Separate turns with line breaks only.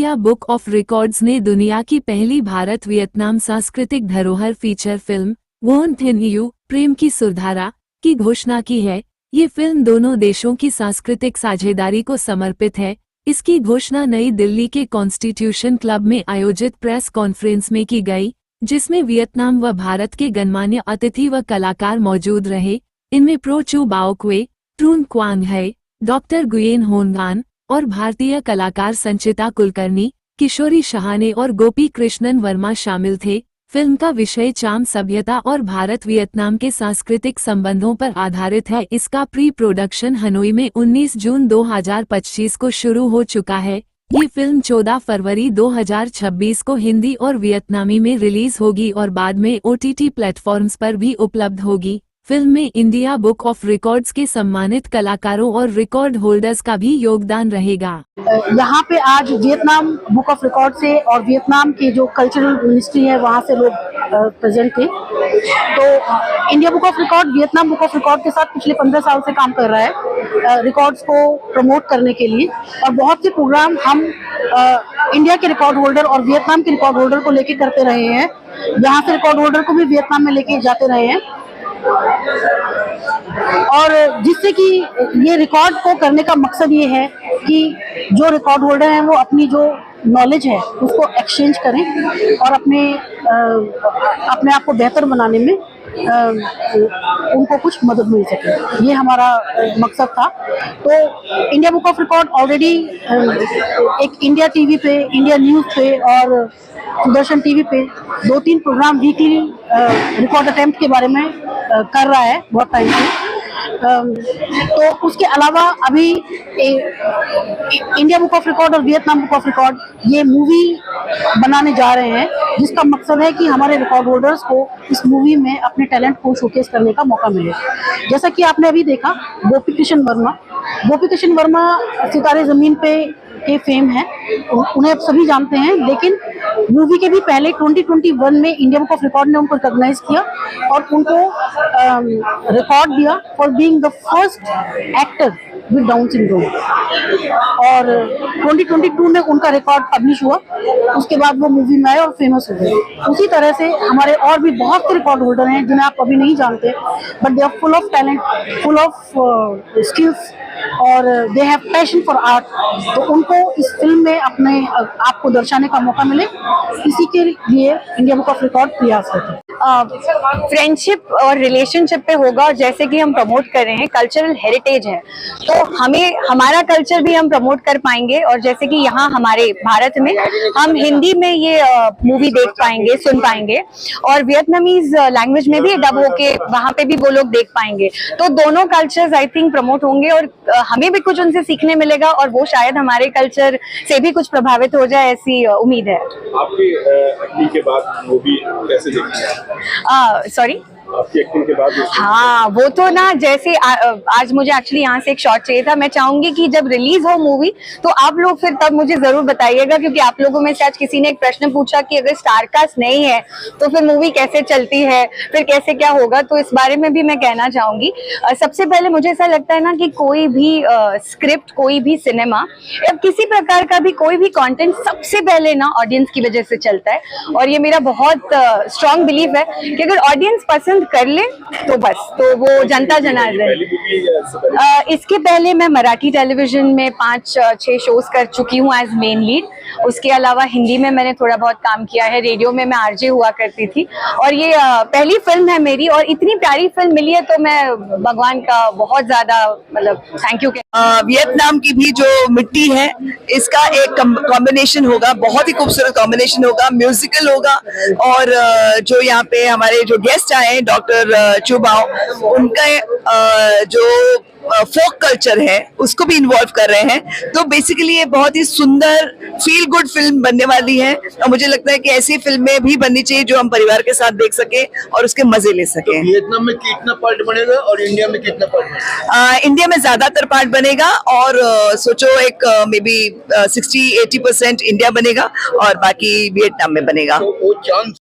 India book of records ने दुनिया की पहली भारत वियतनाम सांस्कृतिक धरोहर फीचर फिल्म वोन थिन यू प्रेम की सुरधारा की घोषणा की है। ये फिल्म दोनों देशों की सांस्कृतिक साझेदारी को समर्पित है। इसकी घोषणा नई दिल्ली के कॉन्स्टिट्यूशन क्लब में आयोजित प्रेस कॉन्फ्रेंस में की गई, जिसमें वियतनाम व भारत के गणमान्य अतिथि व कलाकार मौजूद रहे। इनमें प्रो चू बाओ क्वे, ट्रून क्वांग है, डॉक्टर गुयेन होनगान और भारतीय कलाकार संचिता कुलकर्णी, किशोरी शहाने और गोपी कृष्णन वर्मा शामिल थे। फिल्म का विषय चाम सभ्यता और भारत वियतनाम के सांस्कृतिक संबंधों पर आधारित है। इसका प्री प्रोडक्शन हनोई में 19 जून 2025 को शुरू हो चुका है। ये फिल्म 14 फरवरी 2026 को हिंदी और वियतनामी में रिलीज होगी और बाद में OTT प्लेटफॉर्म्स पर भी उपलब्ध होगी। फिल्म में इंडिया बुक ऑफ रिकॉर्ड्स के सम्मानित कलाकारों और रिकॉर्ड होल्डर्स का भी योगदान रहेगा।
यहाँ पे आज वियतनाम बुक ऑफ रिकॉर्ड से और वियतनाम की जो कल्चरल मिनिस्ट्री है वहाँ से लोग प्रेजेंट थे। तो India book of record Vietnam book of record के साथ पिछले 15 साल से काम कर रहा है रिकॉर्ड्स को प्रमोट करने के लिए, और बहुत से प्रोग्राम हम इंडिया के रिकॉर्ड होल्डर और वियतनाम के रिकॉर्ड होल्डर को लेके करते रहे हैं। यहाँ से रिकॉर्ड होल्डर को भी वियतनाम में लेके जाते रहे हैं, और जिससे कि ये रिकॉर्ड को करने का मकसद ये है कि जो रिकॉर्ड होल्डर हैं वो अपनी जो नॉलेज है उसको एक्सचेंज करें और अपने आप को बेहतर बनाने में उनको कुछ मदद मिल सके। ये हमारा मकसद था। तो India book of record already एक इंडिया टीवी पे, इंडिया न्यूज़ पे और दूरदर्शन टीवी पे 2-3 प्रोग्राम वीकली रिकॉर्ड अटेम्प्ट के बारे में कर रहा है बहुत टाइम से। तो उसके अलावा अभी इंडिया बुक ऑफ रिकॉर्ड और वियतनाम बुक ऑफ रिकॉर्ड ये मूवी बनाने जा रहे हैं, जिसका मकसद है कि हमारे रिकॉर्ड होल्डर्स को इस मूवी में अपने टैलेंट को शोकेस करने का मौका मिले। जैसा कि आपने अभी देखा, गोपी कृष्ण वर्मा सितारे ज़मीन पे के फेम है, उन्हें अब सभी जानते हैं, लेकिन मूवी के भी पहले 2021 में इंडिया बुक ऑफ रिकॉर्ड ने उनको रिकॉग्नाइज किया और उनको रिकॉर्ड दिया for being the first actor with down syndrome. और 2022 में उनका रिकॉर्ड पब्लिश हुआ, उसके बाद वो मूवी में आए और फेमस हो गए। उसी तरह से हमारे और भी बहुत से रिकॉर्ड होल्डर हैं जिन्हें आप अभी नहीं जानते, but they are full of talent, full of skills और they have passion for art. तो उनको इस फिल्म में अपने आप को दर्शाने का मौका मिले, इसी के लिए इंडिया बुक ऑफ रिकॉर्ड प्रयास करते हैं।
फ्रेंडशिप और रिलेशनशिप पे होगा, और जैसे कि हम प्रमोट कर रहे हैं कल्चरल हेरिटेज है, तो हमें हमारा कल्चर भी हम प्रमोट कर पाएंगे। और जैसे कि यहाँ हमारे भारत में हम हिंदी में ये मूवी देख पाएंगे, सुन पाएंगे, और वियतनामीज लैंग्वेज में भी डब होके वहाँ पे भी वो लोग देख पाएंगे। तो दोनों कल्चर्स आई थिंक प्रमोट होंगे और हमें भी कुछ उनसे सीखने मिलेगा, और वो शायद हमारे कल्चर से भी कुछ प्रभावित हो जाए, ऐसी उम्मीद है।
आपकी एक्टिंग के बाद मूवी कैसे देखते हैं?
सॉरी,
आपकी एक्टिंग के बाद?
हाँ, वो तो ना, जैसे आज मुझे एक्चुअली यहाँ से एक शॉट चाहिए था। मैं चाहूंगी कि जब रिलीज हो मूवी तो आप लोग फिर तब मुझे जरूर बताइएगा, क्योंकि आप लोगों में से आज किसी ने एक प्रश्न पूछा कि अगर स्टारकास्ट नहीं है तो फिर मूवी कैसे चलती है, फिर कैसे क्या होगा। तो इस बारे में भी मैं कहना चाहूंगी। सबसे पहले मुझे ऐसा लगता है ना कि कोई भी स्क्रिप्ट, कोई भी सिनेमा या किसी प्रकार का भी कोई भी कंटेंट सबसे पहले ना ऑडियंस की वजह से चलता है। और ये मेरा बहुत स्ट्रांग बिलीव है कि अगर ऑडियंस पसंद कर ले तो बस, तो वो जनता जनार्दन। इसके पहले मैं मराठी टेलीविजन में 5-6 शोज कर चुकी हूँ एज मेन लीड। उसके अलावा हिंदी में मैंने थोड़ा बहुत काम किया है, रेडियो में मैं आरजे हुआ करती थी, और ये पहली फिल्म है मेरी, और इतनी प्यारी फिल्म मिली है तो मैं भगवान का बहुत ज्यादा मतलब थैंक यू।
वियतनाम की भी जो मिट्टी है, इसका एक कॉम्बिनेशन होगा, बहुत ही खूबसूरत कॉम्बिनेशन होगा, म्यूजिकल होगा। और जो यहाँ पे हमारे जो गेस्ट आए डॉक्टर चू बाओ, उनका जो फोक कल्चर है उसको भी इन्वॉल्व कर रहे हैं। तो बेसिकली ये बहुत ही सुंदर फील गुड फिल्म बनने वाली है, और मुझे लगता है कि ऐसी फिल्में भी बननी चाहिए जो हम परिवार के साथ देख सके और उसके मजे ले सके।
तो वियतनाम में कितना पार्ट बनेगा और इंडिया में कितना पार्ट बनेगा?
इंडिया में ज्यादातर पार्ट बनेगा, और सोचो एक मे बी 60-80% इंडिया बनेगा और बाकी वियतनाम में बनेगा।
तो वो चांस